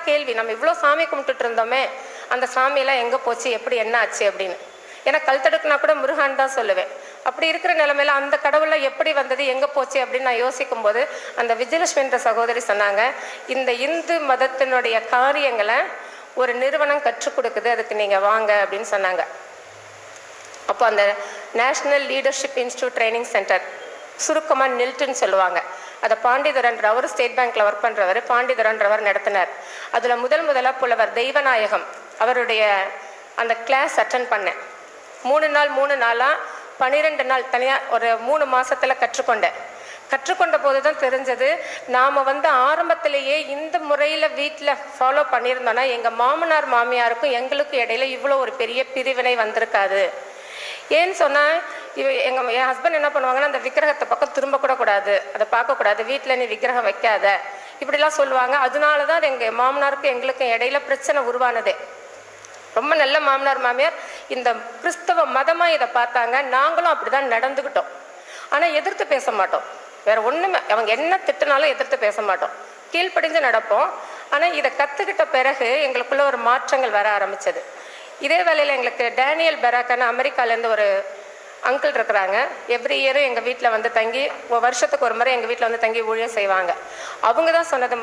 கேள்வி, நம்ம இவ்வளோ சாமி கும்பிட்டுட்டு இருந்தோமே, அந்த சாமியெல்லாம் எங்கே போச்சு, எப்படி என்ன ஆச்சு அப்படின்னு. ஏன்னா கல் தடுக்குனா கூட முருகான் தான் சொல்லுவேன். அப்படி இருக்கிற நிலைமையில அந்த கடவுள்லாம் எப்படி வந்தது, எங்கே போச்சு அப்படின்னு நான் யோசிக்கும் போது அந்த விஜயலட்சுமின்ற சகோதரி சொன்னாங்க, இந்த இந்து மதத்தினுடைய காரியங்களை ஒரு நிறுவனம் கற்றுக் கொடுக்குது, அதுக்கு நீங்கள் வாங்க அப்படின்னு சொன்னாங்க. அப்போ அந்த national leadership institute training centre, சுருக்கமாக நில்ட்டுன்னு சொல்லுவாங்க, அதை பாண்டிதுரன்றவர் ஸ்டேட் பேங்க்கில் ஒர்க் பண்ணுறவர் பாண்டிதுரன்றவர் நடத்தினார். அதில் முதலாக புலவர் தெய்வநாயகம் அவருடைய அந்த கிளாஸ் அட்டன் பண்ணேன். 3 நாளாக 12 நாள் தனியாக ஒரு 3 மாதத்தில் கற்றுக்கொண்ட போது தான் தெரிஞ்சது, நாம் ஆரம்பத்திலேயே இந்த முறையில் வீட்டில் ஃபாலோ பண்ணியிருந்தோன்னா எங்கள் மாமனார் மாமியாருக்கும் எங்களுக்கும் இடையில இவ்வளோ ஒரு பெரிய பிரிவினை வந்திருக்காது. ஏன்னு சொன்னால் என் ஹஸ்பண்ட் என்ன பண்ணுவாங்கன்னா, அந்த விக்கிரகத்தை பக்கம் திரும்பக்கூட கூடாது, அதை பார்க்கக்கூடாது, வீட்டில் நீ விக்கிரகம் வைக்காத, இப்படிலாம் சொல்லுவாங்க. அதனால தான் எங்கள் மாமனாருக்கும் எங்களுக்கும் இடையில பிரச்சனை உருவானதே. ரொம்ப நல்ல மாமனார் மாமியார் இந்த கிறிஸ்தவ மதமாக இதை பார்த்தாங்க. நாங்களும் அப்படி தான் நடந்துக்கிட்டோம். ஆனால் எதிர்த்து பேச மாட்டோம், வேறு ஒன்றுமே, அவங்க என்ன திட்டினாலும் எதிர்த்து பேச மாட்டோம், கீழ்ப்படிஞ்சு நடப்போம். ஆனால் இதை கற்றுக்கிட்ட பிறகு எங்களுக்குள்ள ஒரு மாற்றங்கள் வர ஆரம்பித்தது. இதே வேளையில் எங்களுக்கு டேனியல் பெராக்கான அமெரிக்காலேருந்து ஒரு அங்கிள் இருக்கிறாங்க. எவ்ரி இயரும் எங்கள் வீட்டில் தங்கி வருஷத்துக்கு ஒரு முறை எங்கள் வீட்டில் தங்கி ஊழியம் செய்வாங்க. அவங்க தான் சொன்னது,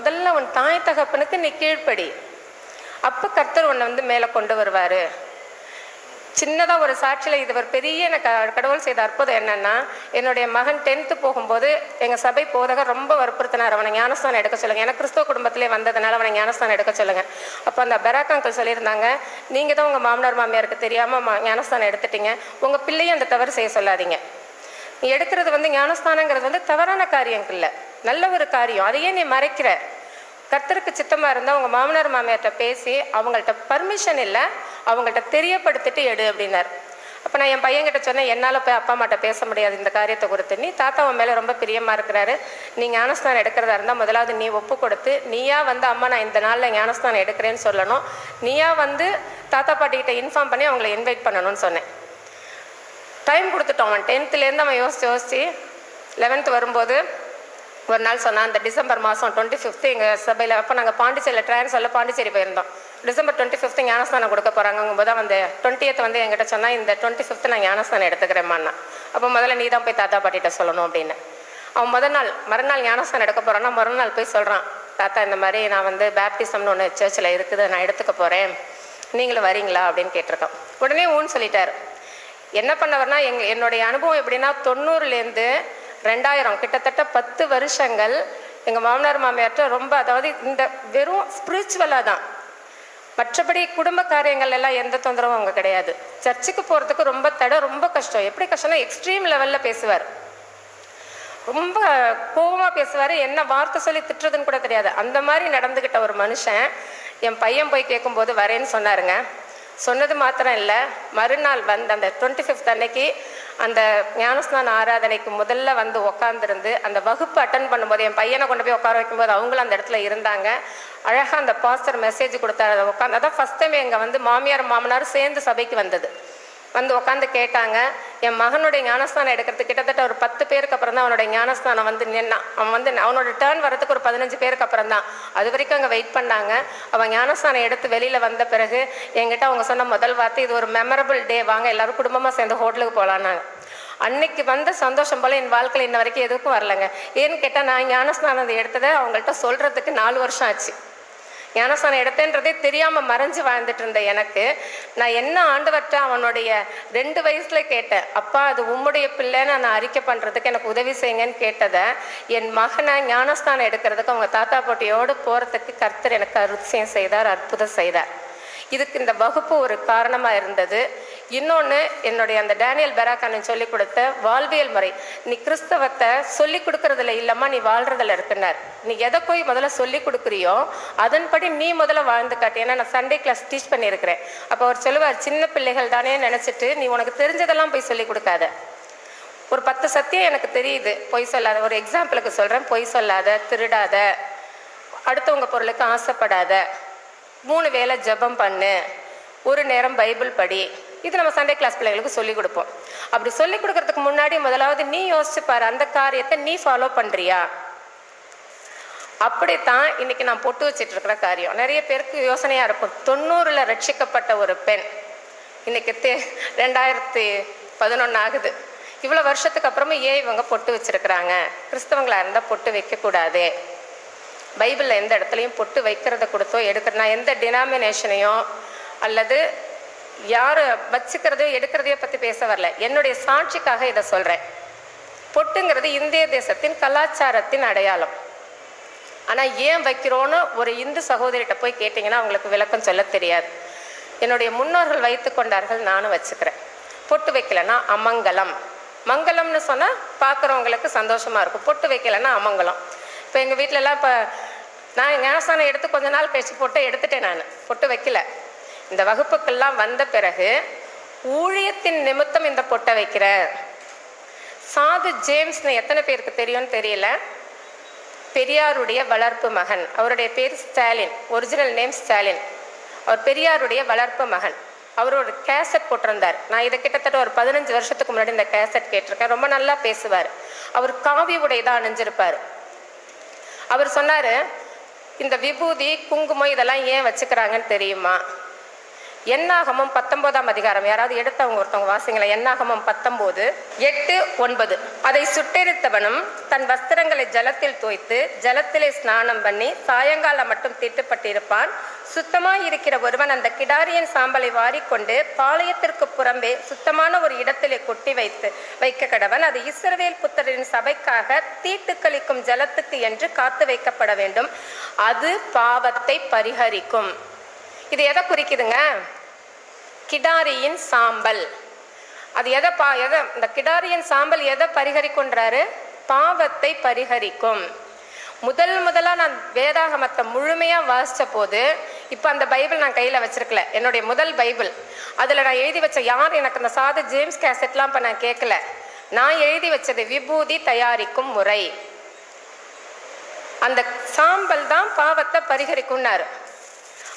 முதல்ல உன் தாய் தகப்பனுக்கு நீ கீழ்ப்படி, அப்போ கர்த்தர் உன்னை மேலே கொண்டு வருவார். சின்னதாக ஒரு சாட்சியில் இது ஒரு பெரிய எனக்கு கடவுள் செய்த அற்புதம் என்னென்னா, என்னுடைய மகன் 10th போகும்போது எங்கள் சபை போதகர் ரொம்ப வற்புறுத்தினார், அவனை ஞானஸ்தானம் எடுக்க சொல்லுங்கள். எனக்கு கிறிஸ்தவ குடும்பத்திலே வந்ததுனால அவனை ஞானஸ்தானம் எடுக்க சொல்லுங்கள். அப்போ அந்த பெராக் அங்கிள் சொல்லியிருந்தாங்க, நீங்கள் தான் உங்கள் மாமனார் மாமியாருக்கு தெரியாமல் ஞானஸ்தானம் எடுத்துட்டீங்க, உங்கள் பிள்ளையும் அந்த தவறு செய்ய சொல்லாதீங்க. நீ எடுக்கிறது ஞானஸ்தானங்கிறது தவறான காரியம் இல்லை, நல்ல ஒரு காரியம், அதையே நீ மறைக்கிற. கர்த்தருக்கு சித்தமாக இருந்தால் உங்கள் மாமனார் மாமியார்கிட்ட பேசி அவங்கள்ட்ட பர்மிஷன் இல்லை, அவங்கள்ட்ட தெரியப்படுத்திட்டு எடு அப்படின்னார். அப்போ நான் என் பையன்கிட்ட சொன்னேன், என்னால் போய் அப்பா அம்மாட்ட பேச முடியாது இந்த காரியத்தை குறித்து, நீ தாத்தா உன் மேலே ரொம்ப பிரியமாக இருக்கிறாரு, நீ ஞானஸ்தானம் எடுக்கிறதா இருந்தால் முதலாவது நீ ஒப்பு கொடுத்து நீயா அம்மா நான் இந்த நாளில் ஞானஸ்தானம் எடுக்கிறேன்னு சொல்லணும், நீயா தாத்தா பாட்டிக்கிட்ட இன்ஃபார்ம் பண்ணி அவங்கள இன்வைட் பண்ணணும்னு சொன்னேன். டைம் கொடுத்துட்டோம். அவன் 10th அவன் யோசித்து 11th வரும்போது ஒரு நாள் சொன்னான், அந்த டிசம்பர் மாதம் 25th எங்கள் சபையில், அப்போ நாங்கள் பாண்டிச்சேரியில் ட்ரான்ஸ்ஃபரில் பாண்டிச்சேரி போயிருந்தோம். டிசம்பர் 25th ஞானஸ்தானம் கொடுக்க போகிறாங்கும்போது தான் 20th என்கிட்ட சொன்னால், இந்த 25th நான் ஞானஸ்தானம் எடுத்துக்கிறேம்மாண்ணா. அப்போ முதல்ல நீ தான் போய் தாத்தா பாட்டிகிட்ட சொல்லணும் அப்படின்னு. அவன் மறுநாள் ஞானஸ்தானம் எடுக்க போகிறான்னா மறுநாள் போய் சொல்கிறான், தாத்தா இந்த மாதிரி நான் பேப்டிசம்னு ஒன்று சர்ச்சில் இருக்குது, நான் எடுத்துக்க போகிறேன், நீங்களும் வரீங்களா அப்படின்னு கேட்டிருக்கோம். உடனே ஊன்னு சொல்லிட்டார். என்ன பண்ணவர்னா, என்னுடைய அனுபவம் எப்படின்னா 90லேருந்து 2000 கிட்டத்தட்ட 10 வருஷங்கள் எங்கள் மாமனார் மாமியார்கிட்ட ரொம்ப, அதாவது இந்த வெறும் ஸ்பிரிச்சுவலாக தான், மற்றபடி குடும்ப காரியங்கள் எல்லாம் எந்த தொந்தரவும் அவங்க கிடையாது. சர்ச்சுக்கு போகிறதுக்கு ரொம்ப ரொம்ப கஷ்டம். எப்படி கஷ்டம்னா எக்ஸ்ட்ரீம் லெவலில் பேசுவார், ரொம்ப கோபமாக பேசுவார், என்ன வார்த்தை சொல்லி திட்டுறதுன்னு கூட தெரியாது, அந்த மாதிரி நடந்துக்கிட்ட ஒரு மனுஷன். என் பையன் போய் கேட்கும்போது வரேன்னு சொன்னாருங்க. சொன்னது மாத்திரம் இல்லை, மறுநாள் அந்த 25th அன்னைக்கு அந்த ஞானஸ்நான ஆராதனைக்கு முதல்ல உட்காந்துருந்து அந்த வகுப்பு அட்டன் பண்ணும்போது என் பையனை கொண்டு போய் உட்கார வைக்கும்போது அவங்களும் அந்த இடத்துல இருந்தாங்க. அழகாக அந்த பாஸ்டர் மெசேஜ் கொடுத்தாரு, அதை உட்காந்து, அதான் ஃபஸ்ட் டைம் எங்கள் மாமியார் மாமனார் சேர்ந்து சபைக்கு வந்தது. உட்காந்து கேட்டாங்க. என் மகனுடைய ஞானஸ்தானம் எடுக்கிறதுக்கு கிட்டத்தட்ட ஒரு 10 பேருக்கு அப்புறம் தான் அவனுடைய ஞானஸ்தானம் நின்னான். அவன் அவனோட டேர்ன் வரதுக்கு ஒரு 15 பேருக்கு அப்புறம் தான். அது வரைக்கும் அங்கே வெயிட் பண்ணாங்க. அவன் ஞானஸ்தானம் எடுத்து வெளியில் வந்த பிறகு என்கிட்ட அவங்க சொன்ன முதல் வார்த்தை, இது ஒரு மெமரபிள் டே, வாங்க எல்லாரும் குடும்பமாக சேர்ந்து ஹோட்டலுக்கு போகலான்னாங்க. அன்னைக்கு சந்தோஷம் போல் என் வாழ்க்கையில் இன்ன வரைக்கும் எதுக்கும் வரலைங்க. ஏன்னு கேட்டால், நான் ஞானஸ்தானம் எடுத்ததை அவங்கள்ட்ட சொல்கிறதுக்கு 4 வருஷம் ஆச்சு. ஞானஸ்தானம் எடுத்தேன்றதே தெரியாமல் மறைஞ்சு வாழ்ந்துட்டு இருந்த எனக்கு, நான் என்ன ஆண்டவர்கிட்ட அவனுடைய 2 வயசுல கேட்டேன், அப்பா அது உம்முடைய பிள்ளைன்னு நான் அறிக்கை பண்ணுறதுக்கு எனக்கு உதவி செய்யுங்கன்னு கேட்டதை, என் மகனை ஞானஸ்தானம் எடுக்கிறதுக்கு அவங்க தாத்தா போட்டியோடு போகிறதுக்கு கர்த்தர் எனக்கு அதிசயம் செய்தார், அற்புதம் செய்தார். இதுக்கு இந்த வகுப்பு ஒரு காரணமாக இருந்தது. இன்னொன்று, என்னுடைய அந்த டேனியல் பெராக்கானன் சொல்லிக் கொடுத்த வாழ்வியல் முறை. நீ கிறிஸ்தவத்தை சொல்லிக் கொடுக்கறதுல இல்லைம்மா, நீ வாழ்றதில் இருக்குன்னார். நீ எதை போய் முதல்ல சொல்லிக் கொடுக்குறியோ அதன்படி நீ முதல்ல வாழ்ந்து காட்டு. ஏன்னா நான் சண்டே கிளாஸ் டீச் பண்ணியிருக்கிறேன். அப்போ அவர் சொல்லுவார், சின்ன பிள்ளைகள் தானே நினச்சிட்டு நீ உனக்கு தெரிஞ்சதெல்லாம் போய் சொல்லிக் கொடுக்காத. ஒரு 10 சத்தியம் எனக்கு தெரியுது, பொய் சொல்லாத. ஒரு எக்ஸாம்பிளுக்கு சொல்கிறேன், பொய் சொல்லாத, திருடாத, அடுத்தவங்க பொருளுக்கு ஆசைப்படாத, 3 வேளை ஜெபம் பண்ணு, ஒரு நேரம் பைபிள் படி. இது நம்ம சண்டே கிளாஸ் பிள்ளைகளுக்கு சொல்லிக் கொடுப்போம். அப்படி சொல்லிக் கொடுக்கறதுக்கு முன்னாடி முதலாவது நீ யோசிச்சு பாரு, அந்த காரியத்தை நீ ஃபாலோ பண்ணுறியா? அப்படித்தான் இன்னைக்கு நான் பொட்டு வச்சிட்டு இருக்கிற காரியம். நிறைய பேருக்கு யோசனையா இருக்கும், 90ல் ரட்சிக்கப்பட்ட ஒரு பெண் இன்னைக்கு 2011 ஆகுது, இவ்வளோ வருஷத்துக்கு அப்புறமா ஏன் இவங்க பொட்டு வச்சிருக்கிறாங்க? கிறிஸ்தவங்களா இருந்தால் பொட்டு வைக்கக்கூடாது, பைபிளில் எந்த இடத்துலையும் பொட்டு வைக்கிறத கொடுத்தோ எடுக்கிற, நான் எந்த டினாமினேஷனையோ அல்லது யார் வச்சுக்கிறதையோ எடுக்கிறதையோ பற்றி பேச வரல, என்னுடைய சாட்சிக்காக இதை சொல்கிறேன். பொட்டுங்கிறது இந்திய தேசத்தின் கலாச்சாரத்தின் அடையாளம். ஆனால் ஏன் வைக்கிறோன்னு ஒரு இந்து சகோதரிகிட்ட போய் கேட்டிங்கன்னா அவங்களுக்கு விளக்கம் சொல்ல தெரியாது. என்னுடைய முன்னோர்கள் வைத்து கொண்டார்கள், நானும் வச்சுக்கிறேன். பொட்டு வைக்கலைன்னா அமங்கலம். மங்கலம்னு சொன்னால் பார்க்குறவங்களுக்கு சந்தோஷமாக இருக்கும், பொட்டு வைக்கலைன்னா அமங்கலம். இப்போ எங்கள் வீட்டிலலாம் இப்போ நான் ஞானஸ்தானம் எடுத்து கொஞ்ச நாள் கழிச்சு பொட்டை எடுத்துட்டேன், நான் பொட்டு வைக்கல. இந்த வகுப்புக்கெல்லாம் வந்த பிறகு ஊழியத்தின் நிமித்தம் இந்த பொட்டை வைக்கிறேன். சாது ஜேம்ஸ்னு எத்தனை பேருக்கு தெரியும்னு தெரியல, பெரியாருடைய வளர்ப்பு மகன். அவருடைய பேர் ஸ்டாலின், ஒரிஜினல் நேம் ஸ்டாலின். அவர் பெரியாருடைய வளர்ப்பு மகன். அவர் ஒரு கேசட் போட்டிருந்தார். நான் இதை கிட்டத்தட்ட ஒரு 15 வருஷத்துக்கு முன்னாடி இந்த கேசட் கேட்டிருக்கேன். ரொம்ப நல்லா பேசுவார். அவர் காவி உடை தான் அணிஞ்சிருப்பார். அவர் சொன்னார், இந்த விபூதி குங்குமம் இதெல்லாம் ஏன் வச்சுக்கிறாங்கன்னு தெரியுமா? என்னாகமம் 19ஆம் அதிகாரம், யாராவது எடுத்தவங்க ஒருத்தவங்க வாசிங்களேன். என்னாகமம் 19:8-9. அதை சுட்டெரித்தவனும் தன் வஸ்திரங்களை ஜலத்தில் தோய்த்து ஜலத்திலே ஸ்நானம் பண்ணி சாயங்காலம் மட்டும் தீட்டுப்பட்டிருப்பான். சுத்தமாய் இருக்கிற ஒருவன் அந்த கிடாரியின் சாம்பலை வாரிக்கொண்டு பாளையத்திற்கு புறம்பே சுத்தமான ஒரு இடத்திலே கொட்டி வைக்க கடவன். அது இஸ்ரவேல் புத்திரரின் சபைக்காக தீட்டு கழிக்கும் ஜலத்துக்கு என்று காத்து வைக்கப்பட வேண்டும். அது பாவத்தை பரிஹரிக்கும். இது எதை குறிக்குதுங்க? கிடாரியின் சாம்பல். அது எதை இந்த கிடாரியின் சாம்பல் எதை பரிஹரிக்குன்றாரு? பாவத்தை பரிஹரிக்கும். முதலாக நான் வேதாகமத்தை முழுமையாக வாசித்த போது, இப்போ அந்த பைபிள் நான் கையில் வச்சிருக்கல, என்னுடைய முதல் பைபிள். அதில் நான் எழுதி வச்ச, யார் எனக்கு அந்த சாது ஜேம்ஸ் கேசட்லாம் இப்போ நான் கேட்கல, நான் எழுதி வச்சது விபூதி தயாரிக்கும் முறை. அந்த சாம்பல் தான் பாவத்தை பரிஹரிக்கும்னாரு.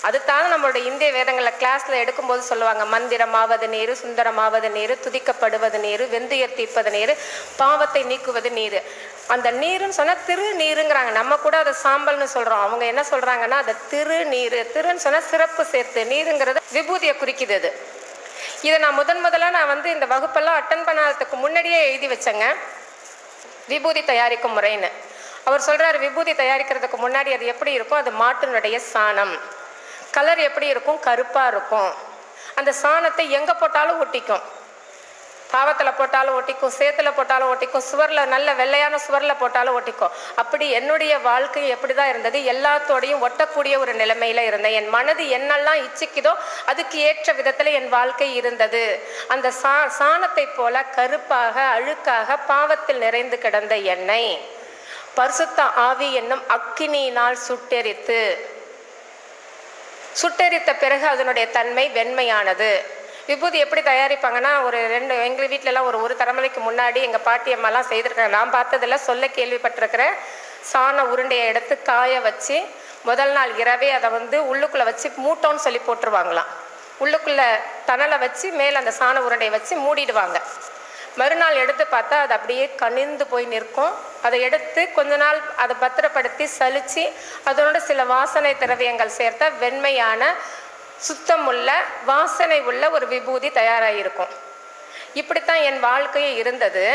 அதுதான் நம்மளுடைய இந்திய வேதங்களில் கிளாஸில் எடுக்கும்போது சொல்லுவாங்க, மந்திரமாவது நீர், சுந்தரமாவது நீர், துதிக்கப்படுவது நீர், வெந்துயர் தீர்ப்பது நீர், பாவத்தை நீக்குவது நீர். அந்த நீருன்னு சொன்னால் திரு நீருங்கிறாங்க. நம்ம கூட அதை சாம்பல்னு சொல்கிறோம். அவங்க என்ன சொல்கிறாங்கன்னா அதை திரு நீர். திருன்னு சொன்னால் சிறப்பு சேர்த்து, நீருங்கிறது விபூதியை குறிக்குது. அது இதை நான் முதலாக நான் இந்த வகுப்பெல்லாம் அட்டன் பண்ணாததுக்கு முன்னாடியே எழுதி வச்சேங்க, விபூதி தயாரிக்கும் முறைன்னு. அவர் சொல்கிறார், விபூதி தயாரிக்கிறதுக்கு முன்னாடி அது எப்படி இருக்கும்? அது மாட்டினுடைய சாணம். கலர் எப்படி இருக்கும்? கருப்பாக இருக்கும். அந்த சாணத்தை எங்கே போட்டாலும் ஒட்டிக்கும். பாவத்தில் போட்டாலும் ஒட்டிக்கும், சேத்துல போட்டாலும் ஒட்டிக்கும், சுவரில் நல்ல வெள்ளையான சுவரில் போட்டாலும் ஒட்டிக்கும். அப்படி என்னுடைய வாழ்க்கை எப்படி தான் இருந்தது? எல்லாத்தோடையும் ஒட்டக்கூடிய ஒரு நிலைமையில் இருந்தேன். என் மனது என்னெல்லாம் இச்சிக்குதோ அதுக்கு ஏற்ற விதத்தில் என் வாழ்க்கை இருந்தது. அந்த சாணத்தை போல கருப்பாக அழுக்காக பாவத்தில் நிறைந்து கிடந்த என்னை பரிசுத்த ஆவி என்னும் அக்கினியினால் சுட்டெரித்த பிறகு அதனுடைய தன்மை வெண்மையானது. விபூதி எப்படி தயாரிப்பாங்கன்னா, எங்கள் வீட்டிலலாம் ஒரு தலைமுறைக்கு முன்னாடி எங்கள் பாட்டி அம்மாலாம் செய்திருக்காங்க. நான் பார்த்ததில் சொல்ல கேள்விப்பட்டிருக்கிறேன். சாண உருண்டையை எடுத்து காய வச்சு முதல் நாள் இரவே அதை உள்ளுக்குள்ளே வச்சு மூட்டோன்னு சொல்லி போட்டுருவாங்களாம். உள்ளுக்குள்ளே தணலை வச்சு மேலே அந்த சாண உருண்டையை வச்சு மூடிடுவாங்க. மறுநாள் எடுத்து பார்த்தா அது அப்படியே கனிந்து போய் நிற்கும். அதை எடுத்து கொஞ்ச நாள் அதை பத்திரப்படுத்தி சலிச்சு அதனோட சில வாசனை திரவியங்கள் சேர்த்த வெண்மையான சுத்தமுள்ள வாசனை உள்ள ஒரு விபூதி தயாராகிருக்கும். இப்படித்தான் என் வாழ்க்கையே இருந்தது.